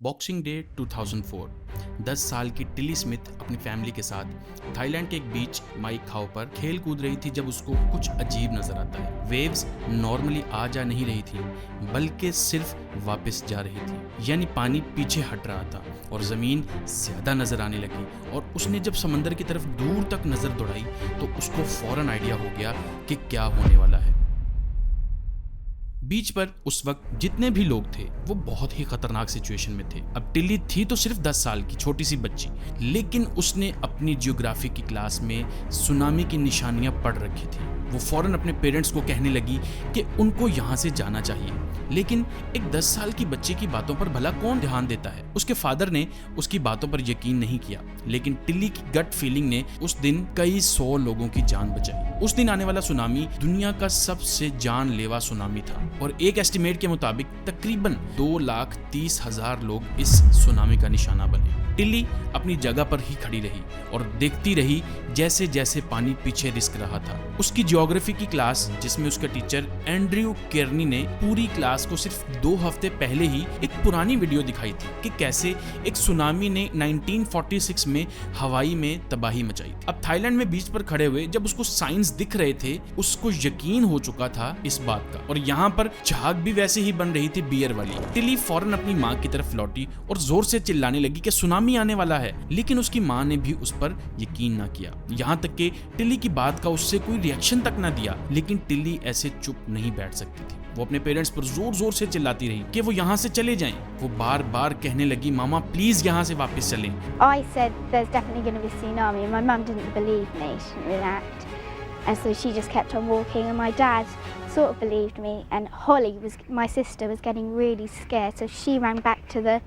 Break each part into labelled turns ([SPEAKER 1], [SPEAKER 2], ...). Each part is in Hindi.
[SPEAKER 1] Boxing day 2004। 10 साल की टिली स्मिथ अपनी फैमिली के साथ थाईलैंड के एक बीच माई खाओ पर खेल कूद रही थी जब उसको कुछ अजीब नजर आता है। वेव्स नॉर्मली आ जा नहीं रही थी, बल्कि सिर्फ वापस जा रही थी, यानी पानी पीछे हट रहा था और जमीन ज्यादा नजर आने लगी। और उसने जब समंदर की तरफ दूर तक नजर दौड़ाई तो उसको फौरन आइडिया हो गया कि क्या होने वाला है। बीच पर उस वक्त जितने भी लोग थे वो बहुत ही खतरनाक सिचुएशन में थे। अब टिल्ली थी तो सिर्फ 10 साल की छोटी सी बच्ची, लेकिन उसने अपनी जियोग्राफी की क्लास में सुनामी की निशानियां पढ़ रखी थी। वो फौरन अपने पेरेंट्स को कहने लगी कि उनको यहाँ से जाना चाहिए, लेकिन एक 10 साल की बच्ची की बातों पर भला कौन ध्यान देता है। उसके फादर ने उसकी बातों पर यकीन नहीं किया, लेकिन टिल्ली की गट फीलिंग ने उस दिन कई 100 लोगों की जान बचाई। उस दिन आने वाला सुनामी दुनिया का सबसे जानलेवा सुनामी था और एक एस्टिमेट के मुताबिक तकरीबन 2,30,000 लोग इस सुनामी का निशाना बने। टिल्ली अपनी जगह पर ही खड़ी रही और देखती रही जैसे जैसे पानी पीछे रिस्क रहा था। उसकी ज्योग्राफी की क्लास, जिसमें उसका टीचर एंड्रयू केर्नी ने पूरी क्लास को सिर्फ 2 हफ्ते पहले ही एक पुरानी वीडियो दिखाई थी कि कैसे एक सुनामी ने 1946 में हवाई में तबाही मचाई। अब थाईलैंड में बीच पर खड़े हुए जब उसको साइंस दिख रहे थे, उसको यकीन हो चुका था इस बात का, और यहाँ पर झाग भी वैसे ही बन रही थी बियर वाली। टिल्ली फौरन अपनी माँ की तरफ लौटी और जोर से चिल्लाने लगी कि सुनामी आने वाला है, लेकिन उसकी माँ ने भी उस पर यकीन ना किया। यहाँ तक कि टिल्ली की बात का उससे कोई रिएक्शन तक ना दिया। लेकिन टिल्ली ऐसे चुप नहीं बैठ सकती थी। वो अपने पेरेंट्स पर जोर जोर से चिल्लाती रही कि वो यहाँ से चले जाएं। वो बार बार कहने लगी, मामा प्लीज यहाँ से वापस चलें।
[SPEAKER 2] I said there's definitely going to be a tsunami and my mum didn't believe me, she didn't react. And so she just kept on walking and my dad sort of believed me, and Holly, my sister, was getting really scared, so she ran back to the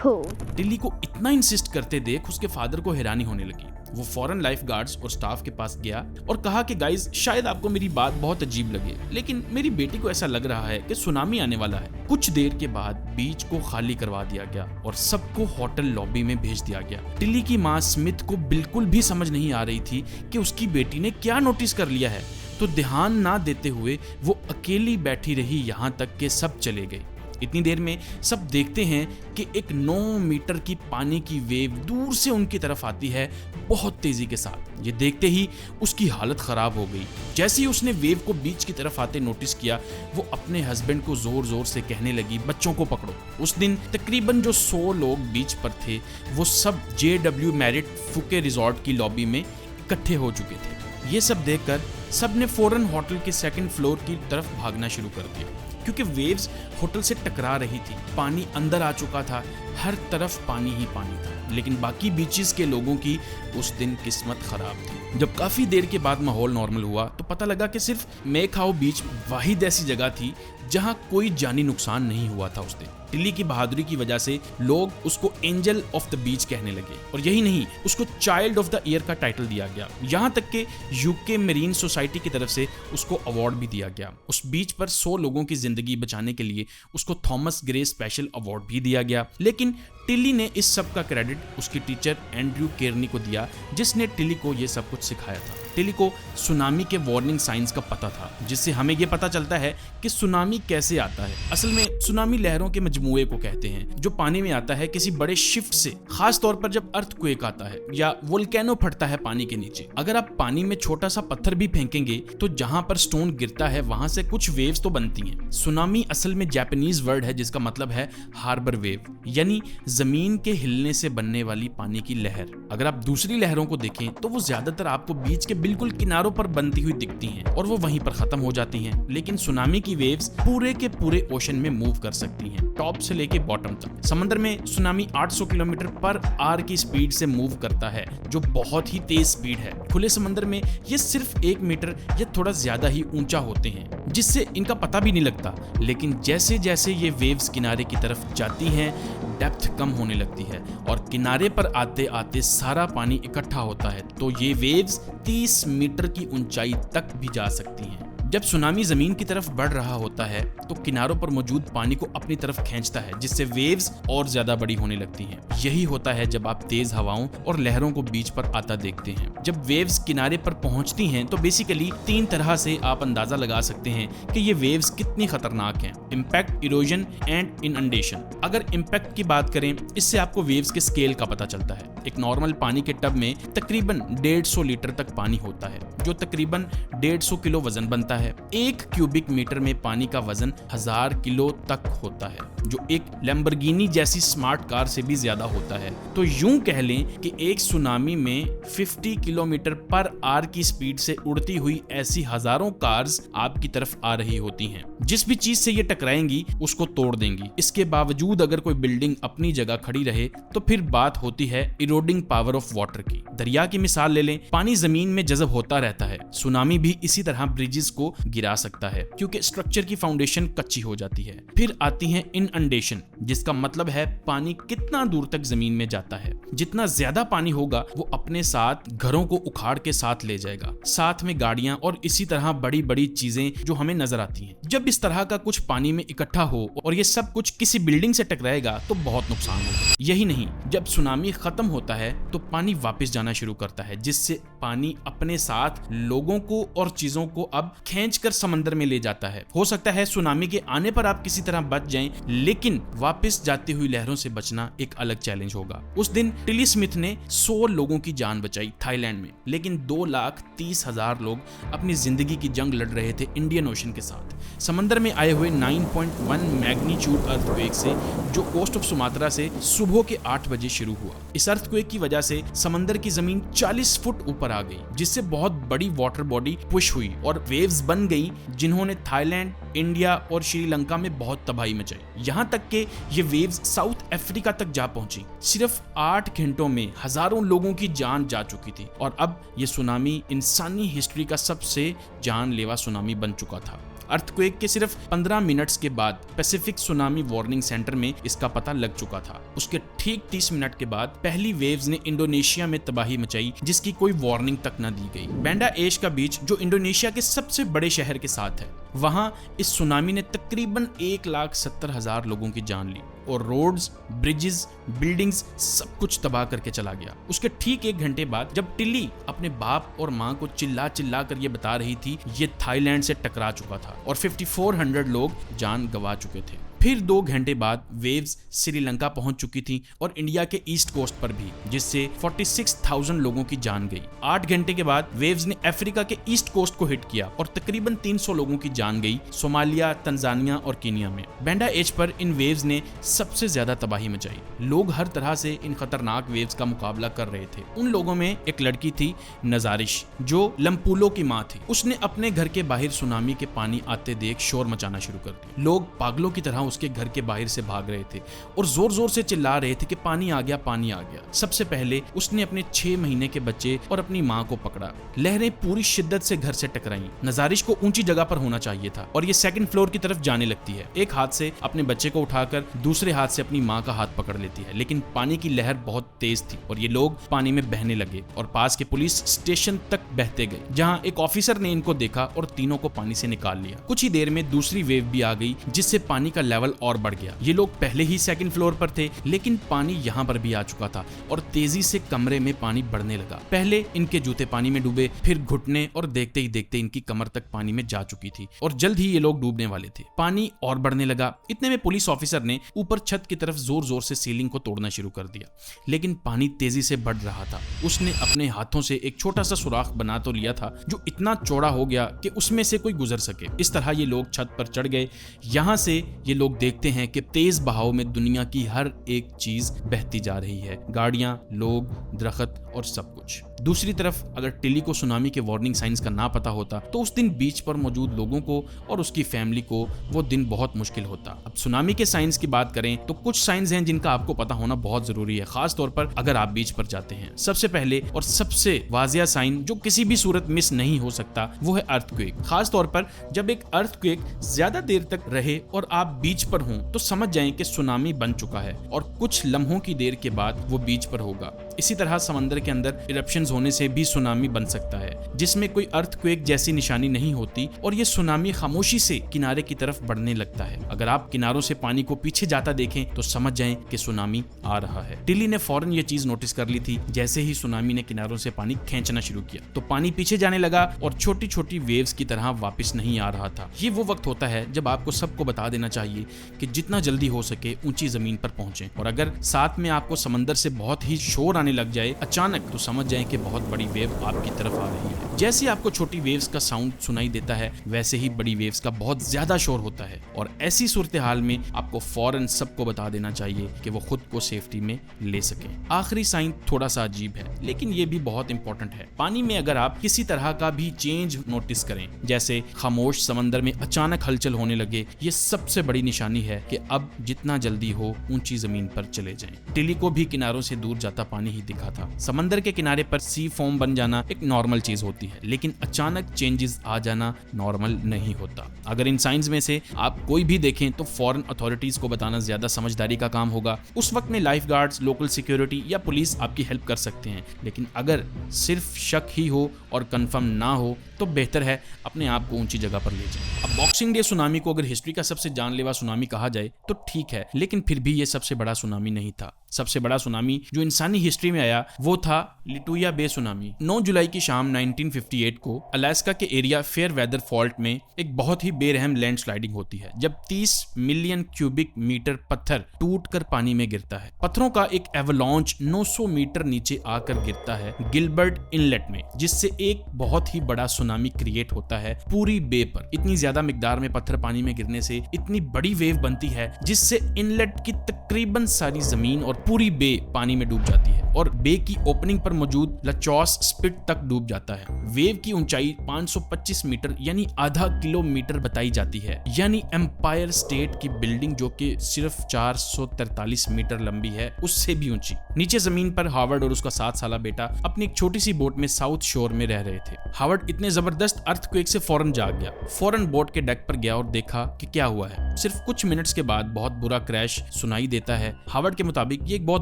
[SPEAKER 2] pool.
[SPEAKER 1] टिल्ली को इतना इंसिस्ट करते देख उसके फादर को हैरानी होने लगी। वो फौरन लाइफ गार्ड्स और स्टाफ के पास गया और कहा कि गाइज, शायद आपको मेरी बात बहुत अजीब लगे, लेकिन मेरी बेटी को ऐसा लग रहा है कि सुनामी आने वाला है। कुछ देर के बाद बीच को खाली करवा दिया गया और सबको होटल लॉबी में भेज दिया गया। टिल्ली की माँ स्मिथ को बिल्कुल भी समझ नहीं आ रही थी कि उसकी बेटी ने क्या नोटिस कर लिया है, तो ध्यान ना देते हुए वो अकेली बैठी रही यहाँ तक कि सब चले गए। इतनी देर में सब देखते हैं कि एक 9 मीटर की पानी की वेव दूर से उनकी तरफ आती है बहुत तेजी के साथ। ये देखते ही उसकी हालत खराब हो गई। जैसे ही उसने वेव को बीच की तरफ आते नोटिस किया, वो अपने हस्बैंड को जोर जोर से कहने लगी, बच्चों को पकड़ो। उस दिन तकरीबन जो 100 लोग बीच पर थे वो सब JW मैरिट फुके रिजॉर्ट की लॉबी में इकट्ठे हो चुके थे। ये सब देखकर सबने फौरन होटल के 2nd फ्लोर की तरफ भागना शुरू कर दिया, क्योंकि वेव्स होटल से टकरा रही थी। पानी अंदर आ चुका था, हर तरफ पानी ही पानी था। लेकिन बाकी बीचेस के लोगों की उस दिन किस्मत खराब थी। जब काफी देर के बाद माहौल नॉर्मल हुआ तो पता लगा कि सिर्फ मे खाओ बीच वाहिद ऐसी जगह थी जहां कोई जानी नुकसान नहीं हुआ था उस दिन। टिल्ली की बहादुरी की वजह से लोग उसको एंजल ऑफ द बीच कहने लगे, और यही नहीं, उसको चाइल्ड ऑफ द ईयर का टाइटल दिया गया। यहाँ तक कि यूके मेरीन सोसाइटी की तरफ से उसको अवार्ड भी दिया गया। उस बीच पर 100 लोगों की जिंदगी बचाने के लिए उसको थॉमस ग्रे स्पेशल अवार्ड भी दिया गया। लेकिन टिल्ली ने इस सब का क्रेडिट उसकी टीचर एंड्रयू केर्नी को दिया, जिसने टिल्ली को ये सब कुछ सिखाया था। टिल्ली को सुनामी के वार्निंग साइंस का पता था, जिससे हमें ये पता चलता है कि सुनामी कैसे आता है। असल में सुनामी लहरों के मजमूए को कहते हैं, जो पानी में आता है किसी बड़े शिफ्ट से, खास तौर पर जब अर्थक्वेक आता है या वोल्केनो फटता है पानी के नीचे। अगर आप पानी में छोटा सा पत्थर भी फेंकेंगे तो जहां पर स्टोन गिरता है वहां से कुछ वेव्स तो बनती हैं। सुनामी असल में जापानीज वर्ड है जिसका मतलब है हार्बर वेव, यानी जमीन के हिलने से बनने वाली पानी की लहर। अगर आप दूसरी लहरों को देखें तो वो ज्यादातर आपको बीच के बिल्कुल किनारों पर बनती हुई दिखती हैं और वो वहीं पर खत्म हो जाती हैं। लेकिन सुनामी की वेव्स पूरे के पूरे ओशन में मूव कर सकती हैं, टॉप से लेके बॉटम तक। समंदर में सुनामी 800 किलोमीटर पर आवर की स्पीड से मूव करता है, जो बहुत ही तेज स्पीड है। खुले समंदर में ये सिर्फ 1 मीटर या थोड़ा ज्यादा ही ऊंचा होते हैं, जिससे इनका पता भी नहीं लगता। लेकिन जैसे जैसे ये वेव्स किनारे की तरफ जाती हैं, डेप्थ कम होने लगती है और किनारे पर आते आते सारा पानी इकट्ठा होता है, तो ये वेव्स 30 मीटर की ऊंचाई तक भी जा सकती हैं। जब सुनामी जमीन की तरफ बढ़ रहा होता है तो किनारों पर मौजूद पानी को अपनी तरफ खींचता है, जिससे वेव्स और ज्यादा बड़ी होने लगती हैं। यही होता है जब आप तेज हवाओं और लहरों को बीच पर आता देखते हैं। जब वेव्स किनारे पर पहुंचती हैं तो बेसिकली 3 तरह से आप अंदाजा लगा सकते हैं कि ये वेव्स कितनी खतरनाक हैं। Impact, erosion and inundation. अगर इम्पैक्ट की बात करें, इससे आपको वेव्स के स्केल का पता चलता है। एक नॉर्मल पानी के टब में तकरीबन 150 लीटर तक पानी होता है, जो तकरीबन 150 किलो वजन बनता है। 1 क्यूबिक मीटर में पानी का वजन 1000 किलो तक होता है, जो एक लैम्बोर्गिनी जैसी स्मार्ट कार से भी ज्यादा होता है। तो यूं कह लें कि एक सुनामी में 50 किलोमीटर पर आवर की स्पीड से उड़ती हुई ऐसी हजारों कार्स आपकी तरफ आ रही होती हैं। जिस भी चीज से ये टकराएंगी उसको तोड़ देंगी। इसके बावजूद अगर कोई बिल्डिंग अपनी जगह खड़ी रहे तो फिर बात होती है इरोडिंग पावर ऑफ वाटर की। दरिया की मिसाल ले लें, पानी जमीन में जज़ब होता रहता है। सुनामी भी इसी तरह ब्रिजेस को गिरा सकता है क्योंकि स्ट्रक्चर की फाउंडेशन कच्ची हो जाती है। फिर आती है इनअंडेशन, जिसका मतलब है पानी कितना दूर तक जमीन में जाता है। जितना ज्यादा पानी होगा वो अपने साथ घरों को उखाड़ के साथ ले जाएगा, साथ में गाड़ियां और इसी तरह बड़ी बड़ी चीजें जो हमें नजर आती हैं। जब इस तरह का कुछ पानी में इकट्ठा हो और ये सब कुछ किसी बिल्डिंग से टकराएगा तो बहुत नुकसान होगा। यही नहीं, जब सुनामी खत्म होता है तो पानी वापस जाना शुरू करता है, जिससे पानी अपने साथ लोगों को और चीजों को अब खींचकर समंदर में ले जाता है। हो सकता है सुनामी के आने पर आप किसी तरह बच जाएं, लेकिन वापस जाती हुई लहरों से बचना एक अलग चैलेंज होगा। उस दिन टिली स्मिथ ने 100 लोगों की जान बचाई थाईलैंड में, लेकिन 2,30,000 लोग अपनी जिंदगी की जंग लड़ रहे थे इंडियन ओशन के साथ। समंदर में आए हुए 9.1 मैग्नीट्यूड अर्थक्वेक से, जो कोस्ट ऑफ सुमात्रा से सुबह के 8 बजे शुरू हुआ। इस अर्थक्वेक की वजह से समंदर की जमीन 40 फुट ऊपर आ गई, जिससे बहुत बड़ी वाटर बॉडी पुश हुई और वेव्स बन गई, जिन्होंने थाईलैंड, इंडिया और श्रीलंका में बहुत तबाही मचाई। यहां तक कि ये वेव्स साउथ अफ्रीका तक जा पहुंची। सिर्फ 8 घंटों में हजारों लोगों की जान जा चुकी थी और अब ये सुनामी इंसानी हिस्ट्री का सबसे जानलेवा सुनामी बन चुका था। अर्थक्वेक के सिर्फ 15 मिनट्स के बाद पैसिफिक सुनामी वार्निंग सेंटर में इसका पता लग चुका था। उसके ठीक 30 मिनट के बाद पहली वेव्स ने इंडोनेशिया में तबाही मचाई, जिसकी कोई वार्निंग तक न दी गई। बैंडा एश का बीच, जो इंडोनेशिया के सबसे बड़े शहर के साथ है, वहां इस सुनामी ने तकरीबन 1,70,000 लोगों की जान ली और रोड्स, ब्रिजेस, बिल्डिंग्स सब कुछ तबाह करके चला गया। उसके ठीक 1 घंटे बाद जब टिल्ली अपने बाप और माँ को चिल्ला चिल्ला कर ये बता रही थी ये थाईलैंड से टकरा चुका था और 5400 लोग जान गंवा चुके थे। फिर 2 घंटे बाद वेव्स श्रीलंका पहुंच चुकी थी और इंडिया के ईस्ट कोस्ट पर भी, जिससे 46,000 लोगों की जान गई। 8 घंटे के बाद वेव्स ने अफ्रीका के ईस्ट कोस्ट को हिट किया और तकरीबन 300 लोगों की जान गई सोमालिया, तंजानिया और कीनिया में। बैंडा एज पर इन वेव्स ने सबसे ज्यादा तबाही मचाई। लोग हर तरह से इन खतरनाक वेव्स का मुकाबला कर रहे थे। उन लोगों में एक लड़की थी नजारिश, जो लम्पुलो की माँ थी। उसने अपने घर के बाहर सुनामी के पानी आते देख शोर मचाना शुरू कर दिया। लोग पागलों की तरह उसके घर के बाहर से भाग रहे थे और जोर जोर से चिल्ला रहे थे कि पानी आ गया, पानी आ गया। सबसे पहले उसने अपने 6 महीने के बच्चे और अपनी माँ को पकड़ा। लहरें पूरी शिद्दत से घर से टकराईं। नजारिश को ऊंची जगह पर होना चाहिए था और ये 2nd फ्लोर की तरफ जाने लगती है। एक हाथ से अपने बच्चे को उठाकर दूसरे हाथ से अपनी माँ का हाथ पकड़ लेती है, लेकिन पानी की लहर बहुत तेज थी और ये लोग पानी में बहने लगे और पास के पुलिस स्टेशन तक बहते गए, जहाँ एक ऑफिसर ने इनको देखा और तीनों को पानी से निकाल लिया। कुछ ही देर में दूसरी वेव भी आ गई, जिससे पानी का लेवल और बढ़ गया। ये लोग पहले ही 2nd फ्लोर पर थे, लेकिन पानी यहाँ पर भी आ चुका था और तेजी से कमरे में पानी बढ़ने लगा। पहले इनके जूते पानी में डूबे, फिर घुटने, और देखते ही देखते इनकी कमर तक पानी में जा चुकी थी और जल्द ही ये लोग डूबने वाले थे। पानी और बढ़ने लगा। इतने में पुलिस ऑफिसर ने ऊपर छत की तरफ जोर जोर से सीलिंग को तोड़ना शुरू कर दिया, लेकिन पानी तेजी से बढ़ रहा था। उसने अपने हाथों से एक छोटा सा सुराख बना तो लिया था, जो इतना चौड़ा हो गया कि उसमें से कोई गुजर सके। इस तरह ये लोग छत पर चढ़ गए। यहाँ से ये लोग देखते हैं कि तेज बहाव में दुनिया की हर एक चीज बहती जा रही है, गाड़ियां, लोग, दरख्त और सब कुछ। दूसरी तरफ अगर टिली को सुनामी के वार्निंग साइंस का ना पता होता तो उस दिन बीच पर मौजूद लोगों को और उसकी फैमिली को वो दिन बहुत मुश्किल होता। अब सुनामी के साइंस की बात करें तो कुछ साइंस हैं जिनका आपको पता होना बहुत जरूरी है, खास तौर पर अगर आप बीच पर जाते हैं। सबसे पहले और सबसे वाजिया साइन जो किसी भी सूरत मिस नहीं हो सकता वो है अर्थक्वेक। खास तौर पर जब एक अर्थक्वेक ज्यादा देर तक रहे और आप बीच पर हों तो समझ जाएं कि सुनामी बन चुका है और कुछ लम्हों की देर के बाद वो बीच पर होगा। इसी तरह समंदर के अंदर इरप्शंस होने से भी सुनामी बन सकता है, जिसमें कोई अर्थक्वेक जैसी निशानी नहीं होती और ये सुनामी खामोशी से किनारे की तरफ बढ़ने लगता है। अगर आप किनारों से पानी को पीछे जाता देखें तो समझ जाएं कि सुनामी आ रहा है। टिली ने फौरन ये चीज नोटिस कर ली थी। जैसे ही सुनामी ने किनारों से पानी खींचना शुरू किया तो पानी पीछे जाने लगा और छोटी छोटी वेव्स की तरह वापस नहीं आ रहा था। ये वो वक्त होता है जब आपको सबको बता देना चाहिए कि जितना जल्दी हो सके ऊंची जमीन पर पहुंचें, और अगर साथ में आपको समंदर से बहुत ही शोर आने लग जाए अचानक तो समझ जाएं कि बहुत बड़ी वेव आपकी तरफ आ रही है। जैसे आपको छोटी वेव्स का साउंड सुनाई देता है वैसे ही बड़ी वेव्स का बहुत ज्यादा शोर होता है, और ऐसी सूरत हाल में आपको फौरन सबको बता देना चाहिए कि वो खुद को सेफ्टी में ले सके। आखिरी साइन थोड़ा सा अजीब है लेकिन ये भी बहुत इंपॉर्टेंट है। पानी में अगर आप किसी तरह का भी चेंज नोटिस करें, जैसे खामोश समंदर में अचानक हलचल होने लगे, ये सबसे बड़ी निशानी है कि अब जितना जल्दी हो ऊंची जमीन पर चले जाएं। टिली को भी किनारों से दूर जाता पानी ही दिखा था। समंदर के किनारे पर सी फोम बन जाना एक नॉर्मल चीज होती है, लेकिन अचानक चेंजेस आ जाना नॉर्मल नहीं होता। अगर इन साइंस में से आप कोई भी देखें तो फौरन अथॉरिटीज को बताना ज्यादा समझदारी का काम होगा। उस वक्त में लाइफ गार्ड्स, लोकल सिक्योरिटी या पुलिस आपकी हेल्प कर सकते हैं, लेकिन अगर सिर्फ शक ही हो और कंफर्म ना हो तो बेहतर है अपने आप को ऊंची जगह पर ले जाएं। अब बॉक्सिंग डे सुनामी को अगर हिस्ट्री का सबसे जानलेवा सुनामी कहा जाए तो ठीक है, लेकिन फिर भी ये सबसे बड़ा सुनामी नहीं था। सबसे बड़ा सुनामी जो इंसानी हिस्ट्री में आया वो था लिटुया बे सुनामी। 9 जुलाई की शाम 1958 को अलास्का के एरिया फेयर वेदर फॉल्ट में एक बहुत ही बेरहम लैंडस्लाइडिंग होती है, जब 30 मिलियन क्यूबिक मीटर पत्थर टूटकर पानी में गिरता है। पत्थरों का एक एवलांच 900 मीटर नीचे आकर गिरता है गिलबर्ट इनलेट में, जिससे एक बहुत ही बड़ा सुनामी क्रिएट होता है पूरी बे पर। इतनी ज्यादा मिकदार में पत्थर पानी में गिरने से इतनी बड़ी वेव बनती है जिससे इनलेट की तकरीबन सारी जमीन और पूरी बे पानी में डूब जाती है और बे की ओपनिंग पर मौजूद लचौस स्पिट तक डूब जाता है। वेव की ऊंचाई 525 मीटर यानी आधा किलोमीटर बताई जाती है, यानी एम्पायर स्टेट की बिल्डिंग जो कि सिर्फ 443 मीटर लंबी है उससे भी ऊंची। नीचे जमीन पर हावर्ड और उसका 7 साला बेटा अपनी एक छोटी सी बोट में साउथ शोर में रह रहे थे। हावर्ड इतने जबरदस्त अर्थक्वेक से फौरन जाग गया, फौरन बोट के डेक पर गया और देखा कि क्या हुआ है। सिर्फ कुछ मिनट्स के बाद बहुत बुरा क्रैश सुनाई देता है। हावर्ड के मुताबिक ये एक बहुत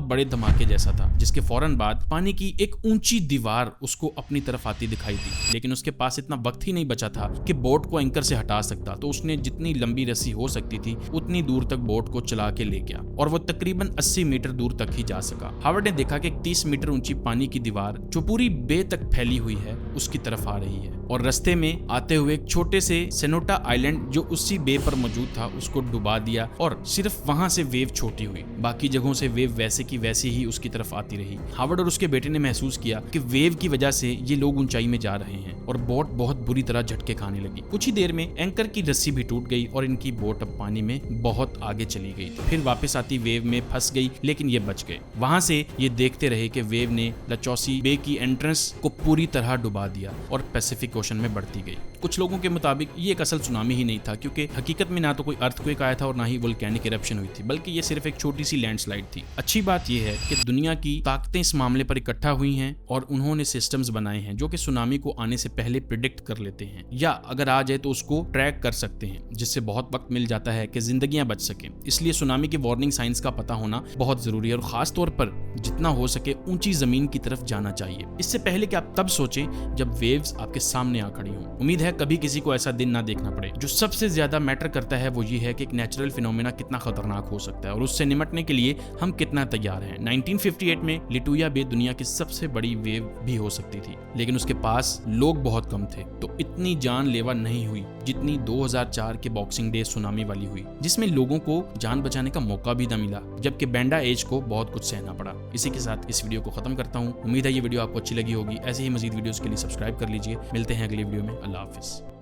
[SPEAKER 1] बड़े धमाके जैसा था, जिसके फौरन बाद पानी की एक ऊंची दीवार उसको अपनी तरफ आती दिखाई दी, लेकिन उसके पास इतना वक्त ही नहीं बचा था कि बोट को एंकर से हटा सकता। तो उसने जितनी लंबी रस्सी हो सकती थी उतनी दूर तक बोट को चला के ले गया और वो तकरीबन 80 मीटर दूर तक ही जा सका। हावर्ड ने देखा कि 30 मीटर ऊंची पानी की दीवार जो पूरी बे तक फैली हुई है उसकी तरफ आ रही है, और रास्ते में आते हुए एक छोटे से सेनोटा आइलैंड जो उसी बे पर मौजूद था उसको डुबा दिया, और सिर्फ वहां से वेव छोटी हुई। बाकी जगहों से वेव वैसे की वैसी ही उसकी तरफ आती रही। हावर्ड और उसके बेटे ने महसूस किया कि वेव की वजह से ये लोग ऊंचाई में जा रहे हैं, और बोट बहुत बुरी तरह झटके खाने लगी। कुछ ही देर में एंकर की रस्सी भी टूट गई और इनकी बोट अब पानी में बहुत आगे चली गई। फिर वापस आती वेव में फंस गई, लेकिन ये बच गए। वहां से ये देखते रहे कि वेव ने लचौसी बे की एंट्रेंस को पूरी तरह डुबा दिया और पैसिफिक ओशन में बढ़ती गई। कुछ लोगों के मुताबिक ये एक असल सुनामी ही नहीं था, क्योंकि हकीकत में ना तो कोई अर्थक्वेक आया था और ना ही वोल्केनिक इरप्शन हुई थी, बल्कि ये सिर्फ एक छोटी सी लैंडस्लाइड थी। अच्छी बात यह है कि दुनिया की ताकतें इस मामले पर इकट्ठा हुई हैं और उन्होंने सिस्टम्स बनाए हैं जो कि सुनामी को आने से पहले प्रिडिक्ट कर लेते हैं, या अगर आ जाए तो उसको ट्रैक कर सकते हैं, जिससे बहुत वक्त मिल जाता है कि जिंदगियां बच सकें। इसलिए सुनामी के वार्निंग साइंस का पता होना बहुत जरूरी है, और खास तौर पर जितना हो सके ऊंची जमीन की तरफ जाना चाहिए, इससे पहले कि आप तब सोचें जब वेव्स आपके सामने आ खड़ी हों। उम्मीद है कभी किसी को ऐसा दिन ना देखना पड़े। जो सबसे ज्यादा मैटर करता है वो ये है कि एक नेचुरल फिनोमेना कितना खतरनाक हो सकता है और उससे निपटने के लिए हम कितना तैयार हैं। 1958 में लिटुया बे दुनिया की सबसे बड़ी वेव भी हो सकती थी, लेकिन उसके पास लोग बहुत कम थे, तो इतनी जानलेवा नहीं हुई जितनी 2004 के बॉक्सिंग डे सुनामी वाली हुई, जिसमें लोगों को जान बचाने का मौका भी न मिला, जबकि बैंडा एज को बहुत कुछ सहना पड़ा। इसी के साथ इस वीडियो को खत्म करता हूँ। उम्मीद है ये वीडियो आपको अच्छी लगी होगी। ऐसे ही मजीद वीडियोस के लिए सब्सक्राइब कर लीजिए। मिलते हैं अगली वीडियो में। अल्लाह हाफिज।